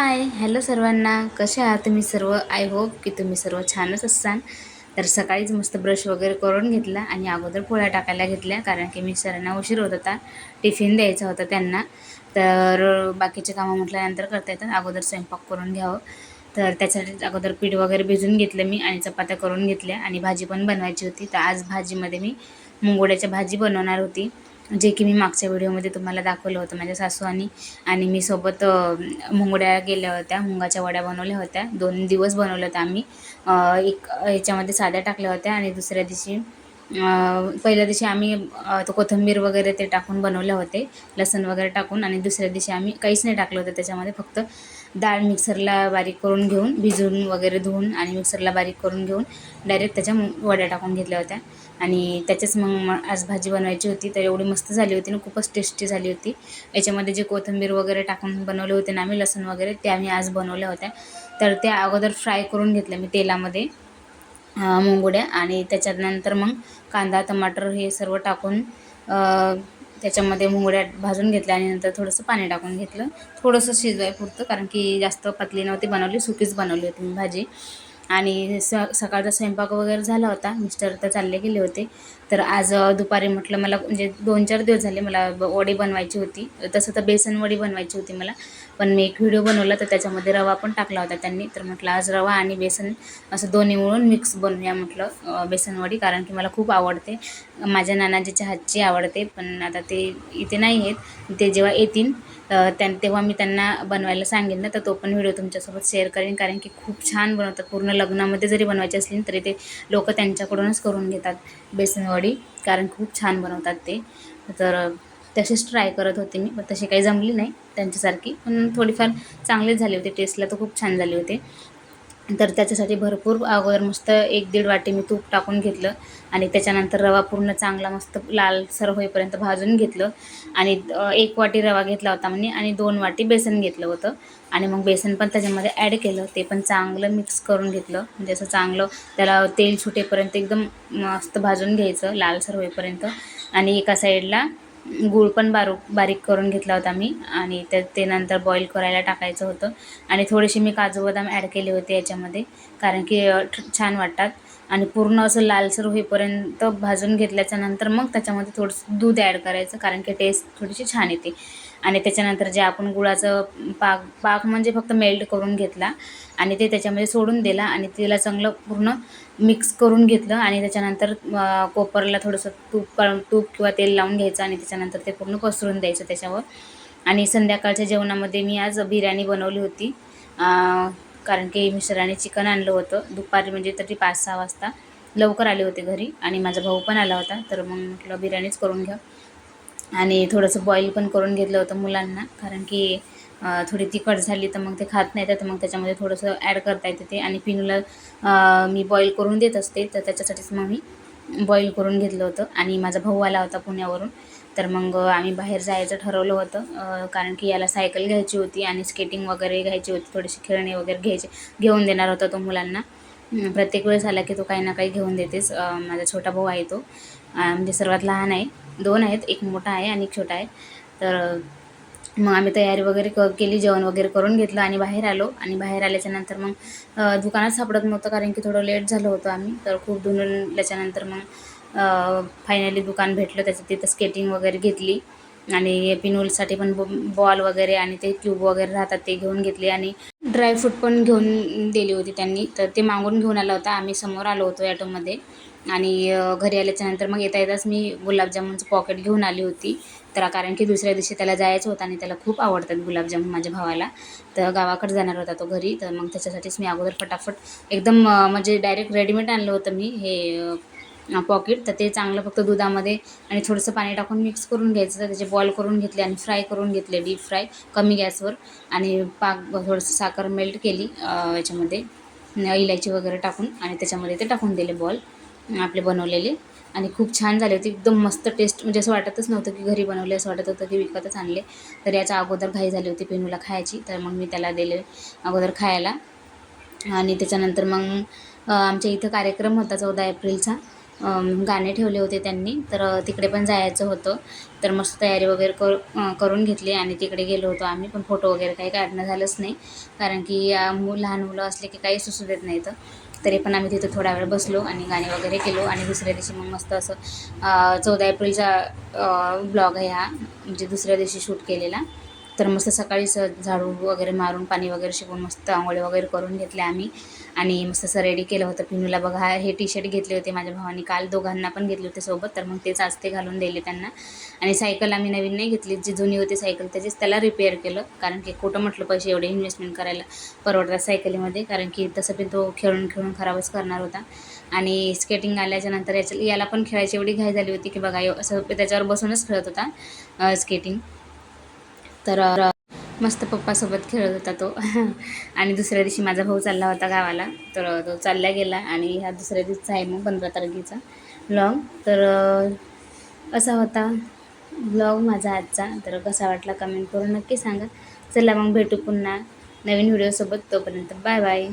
हाय, hello सर्वांना. कसे आहात तुम्ही सर्व? आय होप की तुम्ही सर्व छानच असाल. तर सकाळीच मस्त ब्रश वगैरे करून घेतला आणि अगोदर पोळ्या टाकायला घेतल्या, कारण की मिस्टरांना उशीर होत होता. टिफिन द्यायचा होता त्यांना. तर बाकीचे कामं म्हटल्यानंतर करता येतात, अगोदर स्वयंपाक करून घ्यावं. तर त्यासाठी अगोदर पीठ वगैरे भिजवून घेतलं मी आणि चपात्या करून घेतल्या आणि भाजी पण बनवायची होती. तर आज भाजीमध्ये मी मुंगोड्याची भाजी बनवणार होती, जे की मी मागच्या व्हिडिओमध्ये तुम्हाला दाखवलं होतं. माझ्या सासू आणि मी सोबत मुंगड्या गेल्या होत्या, मुंगाच्या वड्या बनवल्या होत्या. 2 दिवस बनवल्या होत्या आम्ही. एक ह्याच्यामध्ये साध्या टाकल्या होत्या आणि दुसऱ्या दिवशी पहिल्या दिवशी आम्ही तो कोथिंबीर वगैरे ते टाकून बनवले होते, लसूण वगैरे टाकून. आणि दुसऱ्या दिवशी आम्ही काहीच नाही टाकलं होतं त्याच्यामध्ये, फक्त डाळ मिक्सरला बारीक करून घेऊन, भिजवून वगैरे धुवून आणि मिक्सरला बारीक करून घेऊन डायरेक्ट त्याच्या वड्या टाकून घेतल्या होत्या. आणि त्याच्याच मग आज भाजी बनवायची होती. तर एवढी मस्त झाली होती ना, खूपच टेस्टी झाली होती. याच्यामध्ये जे कोथिंबीर वगैरे टाकून बनवले होते ना आम्ही, लसूण वगैरे, ते आम्ही आज बनवल्या होत्या. तर त्या अगोदर फ्राय करून घेतल्या मी तेलामध्ये, मुंगुड्या. आणि त्याच्यानंतर मग कांदा टमाटर हे सर्व टाकून त्याच्यामध्ये मुंगड्या भाजून घेतल्या आणि नंतर थोडंसं पाणी टाकून घेतलं, थोडंसं शिजवायपुरतं, कारण की जास्त पतली नव्हती बनवली, सुकीच बनवली होती मी भाजी. आणि सकाळचा स्वयंपाक वगैरे झाला होता. मिस्टर तर चालले गेले होते. तर आज दुपारी म्हटलं, मला म्हणजे 2-4 दिवस झाले मला वडी बनवायची होती. तसं तर बेसन वडी बनवायची होती मला, पण मी एक व्हिडिओ बनवला तर त्याच्यामध्ये रवा पण टाकला होता त्यांनी. तर म्हटलं आज रवा आणि बेसन असं दोन्ही मिळून मिक्स बनवूया म्हटलं बेसन वडी, कारण की मला खूप आवडते. माझ्या नानाजीच्या हातची आवडते, पण आता ते इथे नाही आहेत. ते जेव्हा येतील तेव्हा मी त्यांना बनवायला सांगेन ना, तर तो पण व्हिडिओ तुमच्यासोबत शेअर करेन, कारण की खूप छान बनवतात. पूर्ण लग्नामध्ये जरी बनवायची असली तरी ते लोक त्यांच्याकडूनच करून घेतात बेसनवडी, कारण खूप छान बनवतात ते. तर तशीच ट्राय करत होते मी, पण तशी काही जमली नाही त्यांच्यासारखी, पण थोडीफार चांगलीच झाली होती. टेस्टला तर खूप छान झाली होती. तर त्याच्यासाठी भरपूर अगोदर मस्त 1-1.5 वाटी मी तूप टाकून घेतलं आणि त्याच्यानंतर रवा पूर्ण चांगला मस्त लालसर होईपर्यंत भाजून घेतलं. आणि 1 वाटी रवा घेतला होता म्हणे आणि 2 वाटी बेसन घेतलं होतं. आणि मग बेसन पण त्याच्यामध्ये ॲड केलं, ते पण चांगलं मिक्स करून घेतलं. म्हणजे असं चांगलं त्याला तेल सुटेपर्यंत एकदम मस्त भाजून घ्यायचं, लालसर होईपर्यंत. आणि एका साईडला गूळ पण बारीक करून घेतला होता मी, आणि ते नंतर बॉईल करायला टाकायचं होतं. आणि थोडेसे मी काजू बदाम ॲड केले होते याच्यामध्ये, कारण की छान वाटतात. आणि पूर्ण असं लालसर होईपर्यंत भाजून घेतल्याच्यानंतर मग त्याच्यामध्ये थोडंसं दूध ॲड करायचं, कारण की टेस्ट थोडीशी छान येते. आणि त्याच्यानंतर जे आपण गुळाचं पाक म्हणजे फक्त मेल्ट करून घेतला आणि ते त्याच्यामध्ये सोडून दिला आणि तिला चांगलं पूर्ण मिक्स करून घेतलं. आणि त्याच्यानंतर कोपरला थोडंसं तूप किंवा तेल लावून घ्यायचं आणि त्याच्यानंतर ते पूर्ण पसरून द्यायचं त्याच्यावर. आणि संध्याकाळच्या जेवणामध्ये मी आज बिर्याणी बनवली होती, कारण की मिस्टरांनी चिकन आणलं होतं दुपारी, म्हणजे तरी 5-6 वाजता लवकर आले होते घरी. आणि माझा भाऊ पण आला होता, तर मग म्हटलं बिर्याणीच करून घ्या. आणि थोडंसं बॉईल पण करून घेतलं होतं मुलांना, कारण की थोडी तिखट झाली तर मग ते खात नाही, तर मग त्याच्यामध्ये थोडंसं ॲड करता येते ते. आणि पिनूला मी बॉईल करून देत असते, तर त्याच्यासाठीच मग मी बॉईल करून घेतलं होतं. आणि माझा भाऊ आला होता पुण्यावरून, तर मग आम्ही बाहेर जायचं ठरवलं होतं, कारण की याला सायकल घ्यायची होती आणि स्केटिंग वगैरे घ्यायची होती, थोडीशी खेळणी वगैरे घेऊन देणार होता तो मुलांना. प्रत्येक वेळेस आला की तो काही ना काही घेऊन देतेच. माझा छोटा भाऊ आहे तो, म्हणजे सर्वात लहान आहे. 2 आहेत, एक मोठा आहे आणि एक छोटा आहे. तर मग आम्ही तयारी वगैरे केली, जेवण वगैरे करून घेतलं आणि बाहेर आलो. आणि बाहेर आल्याच्यानंतर मग दुकानात सापडत नव्हतं, कारण की थोडं लेट झालं होतं आम्ही. तर खूप धुनल्याच्यानंतर मग फायनली दुकान भेटलं, त्याचं तिथं स्केटिंग वगैरे घेतली. आणि पिनूलसाठी पण बॉल वगैरे आणि ते ट्यूब वगैरे राहतात ते घेऊन घेतले. आणि ड्रायफ्रूट पण घेऊन दिली होती त्यांनी, तर ते मागून घेऊन आला होता. आम्ही समोर आलो होतो ॲटोमध्ये. आणि घरी आल्याच्यानंतर मग येताच मी गुलाबजामुनचं पॉकेट घेऊन आली होती. तर कारण की दुसऱ्या दिवशी त्याला जायचं होतं आणि त्याला खूप आवडतात गुलाबजामुन माझ्या भावाला. तर गावाकडे जाणार होता तो घरी, तर मग त्याच्यासाठीच मी अगोदर फटाफट एकदम म्हणजे डायरेक्ट रेडीमेड आणलं होतं मी हे पॉकेट. तर ते चांगलं फक्त दुधामध्ये आणि थोडंसं पाणी टाकून मिक्स करून घ्यायचं. तर त्याचे बॉल करून घेतले आणि फ्राय करून घेतले, डीप फ्राय कमी गॅसवर. आणि थोडंसं साखर मेल्ट केली याच्यामध्ये, इलायची वगैरे टाकून, आणि त्याच्यामध्ये ते टाकून दिले बॉल आपले बनवलेले. आणि खूप छान झाले होते, एकदम मस्त टेस्ट. म्हणजे असं वाटतच नव्हतं की घरी बनवले, असं वाटत होतं की विकतच आणले. तर याच्या अगोदर घाई झाली होती पेनूला खायची, तर मग मी त्याला दिले अगोदर खायला. आणि त्याच्यानंतर मग आमच्या इथं कार्यक्रम होता 14 एप्रिलचा, गाणे ठेवले होते त्यांनी, तर तिकडे पण जायचं होतं. तर मस्त तयारी वगैरे करून घेतली आणि तिकडे गेलो होतो आम्ही. पण फोटो वगैरे काही काढणं झालंच नाही, कारण की लहान मुलं असले की काही सुचू देत नाही. तर तरी पण आम्ही तिथं थोडा वेळ बसलो आणि गाणे वगैरे केलो. आणि दुसऱ्या दिवशी मग मस्त असं 14 एप्रिलचा ब्लॉग आहे हा, म्हणजे दुसऱ्या दिवशी शूट केलेला. तर मस्त सकाळीच झाडू वगैरे मारून पाणी वगैरे शिकवून मस्त आंघोळी वगैरे करून घेतले आम्ही. आणि मस्त असं रेडी केलं होतं पिनूला. बघा, हे टी शर्ट घेतले होते माझ्या भावाने काल, दोघांना पण घेतले होते सोबत. तर मग तेच आज ते घालून दिले त्यांना. आणि सायकल आम्ही नवीन नाही घेतली, जी जुनी होती सायकल त्याचीच त्याला रिपेअर केलं, कारण की कुठं म्हटलं पैसे एवढे इन्व्हेस्टमेंट करायला परवडतात सायकलीमध्ये, कारण की तसं पण तो खेळून खेळून खराबच करणार होता. आणि स्केटिंग आल्याच्या नंतर याला पण खेळायची एवढी घाई झाली होती की बघा, असं त्याच्यावर बसूनच खेळत होता स्केटिंग. तर मस्त पप्पासोबत खेळत होता तो. आणि दुसऱ्या दिवशी माझा भाऊ चालला होता गावाला, तर तो चालला गेला. आणि ह्या दुसऱ्या दिवसाचा आहे मग 15 तारखेचा ब्लॉग. तर असा होता ब्लॉग माझा आजचा. तर कसा वाटला कमेंट करून नक्की सांगा. चला मग भेटू पुन्हा नवीन व्हिडिओसोबत, तोपर्यंत बाय बाय.